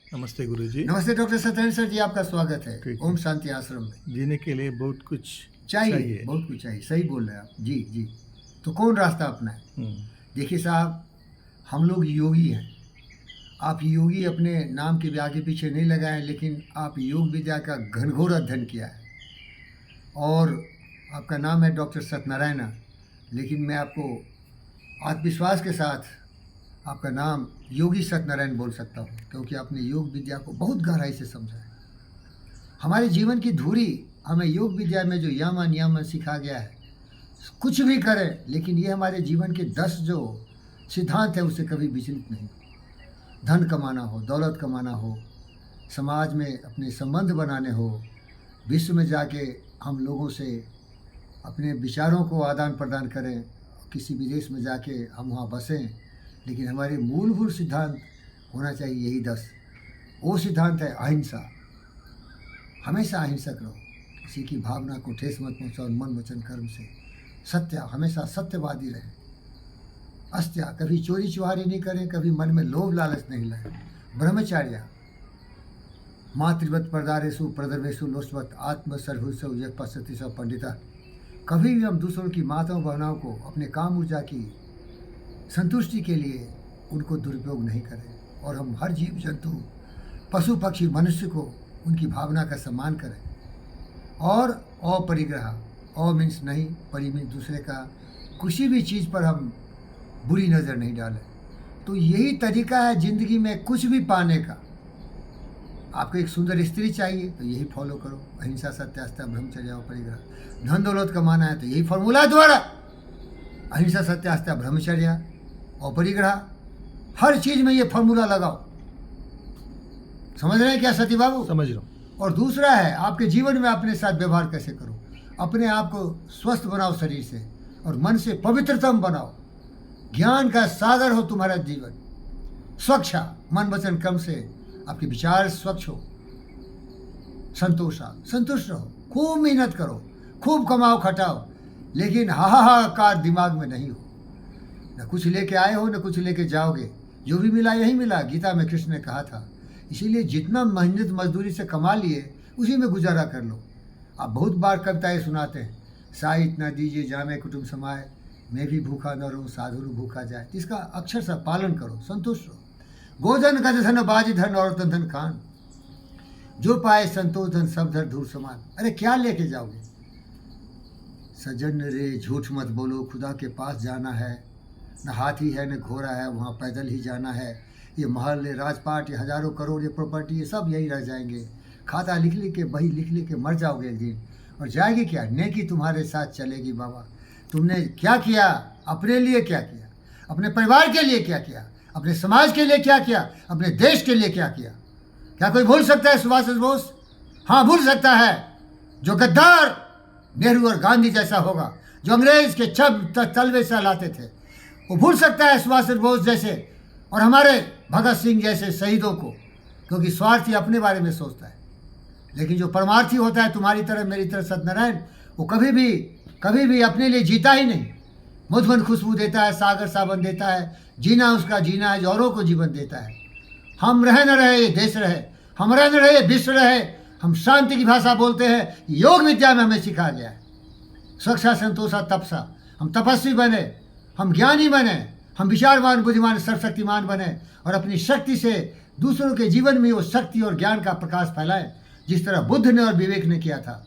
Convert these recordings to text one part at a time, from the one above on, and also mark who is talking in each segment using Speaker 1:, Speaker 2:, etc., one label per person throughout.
Speaker 1: नमस्ते गुरुजी।
Speaker 2: नमस्ते doctor Satyendra sir जी, आपका स्वागत है
Speaker 1: ठीक।
Speaker 2: ओम शांति आश्रम में।
Speaker 1: जीने के लिए बहुत कुछ
Speaker 2: चाहिए बहुत कुछ चाहिए, सही बोल रहे हैं आप जी जी। तो कौन रास्ता अपनाए? देखिए साहब, हम लोग योगी हैं। आप योगी अपने नाम के भी आगे पीछे नहीं लगाए, लेकिन आप योग विद्या का घनघोर अध्ययन किया है और आपका नाम है डॉक्टर सत्यनारायण। लेकिन मैं आपको आत्मविश्वास के साथ आपका नाम योगी सत्यनारायण बोल सकता हूँ, क्योंकि आपने योग विद्या को बहुत गहराई से समझा है। हमारे जीवन की धुरी हमें योग विद्या में जो यम नियम सिखा गया है, कुछ भी करें, लेकिन ये हमारे जीवन के 10 जो सिद्धांत है उससे कभी विचलित नहीं। धन कमाना हो, दौलत कमाना हो, समाज में अपने संबंध बनाने हो, विश्व में जाके हम लोगों से अपने विचारों को आदान प्रदान करें, किसी विदेश में जाके हम वहाँ बसें, लेकिन हमारे मूलभूत सिद्धांत होना चाहिए यही 10। वो सिद्धांत है अहिंसा। हमेशा अहिंसक रहो, किसी की भावना को ठेस मत पहुँचाओ, मन वचन कर्म से। सत्य, हमेशा सत्यवादी रहें। अस्त्या, कभी चोरी चुहारी नहीं करें, कभी मन में लोभ लालच नहीं लाएं। ब्रह्मचार्य, मातृवत प्रदारेशु प्रदर्वेशु लोस्वत आत्म सर्वस्व यज्ञ पश्यति सब पंडिता। कभी भी हम दूसरों की माताओं बहनाओं को अपने काम ऊर्जा की संतुष्टि के लिए उनको दुरुपयोग नहीं करें, और हम हर जीव जंतु पशु पक्षी मनुष्य को उनकी भावना का सम्मान करें। और अपरिग्रह, अ मीन्स नहीं, परि मीन्स दूसरे का किसी भी चीज़ पर हम बुरी नज़र नहीं डालें। तो यही तरीका है ज़िंदगी में कुछ भी पाने का। आपको एक सुंदर स्त्री चाहिए तो यही फॉलो करो, अहिंसा सत्यास्त्य ब्रह्मचर्य और परिग्रह। धन दौलत कमाना है तो यही फॉर्मूला है द्वारा, अहिंसा सत्यास्त्य ब्रह्मचर्य और परिग्रह। हर चीज़ में ये फॉर्मूला लगाओ। समझ रहे हैं क्या सती बाबू?
Speaker 1: समझ रहा हूँ।
Speaker 2: और दूसरा है, आपके जीवन में अपने साथ व्यवहार कैसे करो। अपने आप को स्वस्थ बनाओ शरीर से, और मन से पवित्रतम बनाओ। ज्ञान का सागर हो तुम्हारा जीवन। स्वच्छ मन वचन कर्म से आपके विचार स्वच्छ हो। संतुष्ट रहो, खूब मेहनत करो, खूब कमाओ खटाओ, लेकिन हाहाकार दिमाग में नहीं हो। न कुछ लेके आए हो न कुछ लेके जाओगे, जो भी मिला यही मिला, गीता में कृष्ण ने कहा था। इसीलिए जितना मेहनत मजदूरी से कमा लिए उसी में गुजारा कर लो। आप बहुत बार कविताएं सुनाते हैं, साई इतना दीजिए जामे कुटुंब समाए, मैं भी भूखा न रहूँ साधु भूखा जाए। इसका अक्षर सा पालन करो, संतुष्ट रहो। गोधन गज धन बाजी धन और धन खान, जो पाए संतोष धन सब धर धूर समान। अरे क्या लेके जाओगे? सजन रे झूठ मत बोलो, खुदा के पास जाना है। न हाथी है न घोड़ा है, वहाँ पैदल ही जाना है। ये महल ये राजपाट ये हजारों करोड़ ये प्रॉपर्टी ये सब यही रह जाएंगे। खाता लिख लिख के बही लिख लिख के मर जाओगे एक दिन, और जाएगी क्या? नेकी तुम्हारे साथ चलेगी बाबा। तुमने क्या किया? अपने लिए क्या किया? अपने परिवार के लिए क्या किया? अपने समाज के लिए क्या किया? अपने देश के लिए क्या किया? क्या कोई भूल सकता है सुभाष चंद्र बोस? हाँ, भूल सकता है। जो गद्दार नेहरू और गांधी जैसा होगा, जो अंग्रेज के तलवे से लाते थे, वो भूल सकता है सुभाष चंद्र बोस जैसे और हमारे भगत सिंह जैसे शहीदों को, क्योंकि स्वार्थी अपने बारे में सोचता है। लेकिन जो परमार्थी होता है तुम्हारी तरह मेरी तरह सत्यनारायण, वो कभी भी अपने लिए जीता ही नहीं। मुझमन खुशबू देता है, सागर सावन देता है, जीना उसका जीना है जो औरों को जीवन देता है। हम रहे न रहे ये देश रहे, हम रहे न रहे ये विश्व रहे। हम शांति की भाषा बोलते हैं, योग विद्या में हमें सिखाया गया है। स्वच्छा संतोषा तपसा, हम तपस्वी बने, हम ज्ञानी बने, हम विचारवान बुद्धिमान सर्वशक्तिमान बने, और अपनी शक्ति से दूसरों के जीवन में वो शक्ति और ज्ञान का प्रकाश फैलाएं, जिस तरह बुद्ध ने और विवेक ने किया था।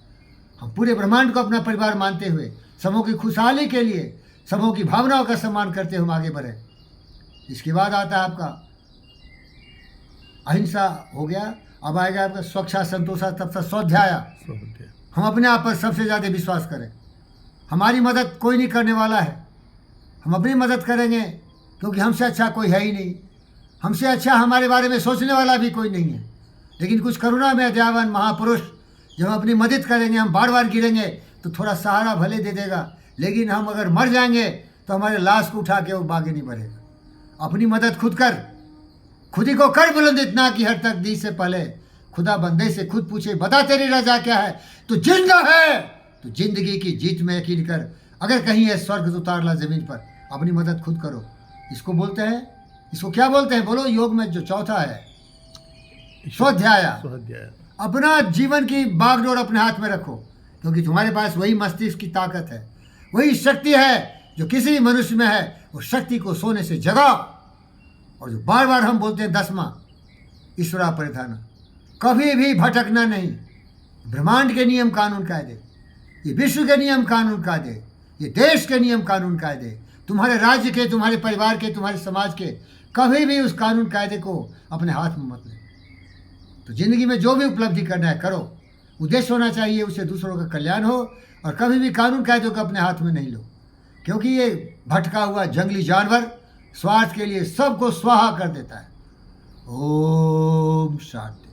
Speaker 2: हम पूरे ब्रह्मांड को अपना परिवार मानते हुए सबों की खुशहाली के लिए, सबों की भावनाओं का सम्मान करते हुए हम आगे बढ़े। इसके बाद आता है आपका अहिंसा हो गया। अब आएगा आपका स्वच्छा संतोषा तपसा स्वाध्याय। हम अपने आप पर सबसे ज़्यादा विश्वास करें। हमारी मदद कोई नहीं करने वाला है, हम अपनी मदद करेंगे, क्योंकि हमसे अच्छा कोई है ही नहीं। हमसे अच्छा हमारे बारे में सोचने वाला भी कोई नहीं है। लेकिन कुछ करुणा में दयावान महापुरुष, जब हम अपनी मदद करेंगे, हम बार बार गिरेंगे तो थोड़ा सहारा भले दे देगा, लेकिन हम अगर मर जाएंगे तो हमारे लाश को उठा के वो आगे नहीं बढ़ेगा। अपनी मदद खुद कर, खुद ही को कर बुलंद इतना कि हर तकदीर से पहले खुदा बंदे से खुद पूछे, बता तेरी रजा क्या है? तो जिंदा है तो जिंदगी की जीत में यकीन कर, अगर कहीं है स्वर्ग तो उतार ला जमीन पर। अपनी मदद खुद करो। इसको बोलते हैं, इसको क्या बोलते हैं बोलो? योग में जो चौथा है स्वाध्याय।
Speaker 1: स्वाध्याय।
Speaker 2: अपना जीवन की बागडोर अपने हाथ में रखो, क्योंकि तुम्हारे पास वही मस्तिष्क की ताकत है, वही शक्ति है जो किसी मनुष्य में है। उस शक्ति को सोने से जगाओ। और जो बार बार हम बोलते हैं 10वां ईश्वरा परिधान, कभी भी भटकना नहीं। ब्रह्मांड के नियम कानून कायदे, ये विश्व के नियम कानून कायदे, ये देश के नियम कानून कायदे, तुम्हारे राज्य के, तुम्हारे परिवार के, तुम्हारे समाज के, कभी भी उस कानून कायदे को अपने हाथ में मत ले। तो जिंदगी में जो भी उपलब्धि करना है करो, उद्देश्य होना चाहिए उससे दूसरों का कल्याण हो, और कभी भी कानून कायदों को अपने हाथ में नहीं लो, क्योंकि ये भटका हुआ जंगली जानवर स्वार्थ के लिए सबको स्वाहा कर देता है। ओम शांति।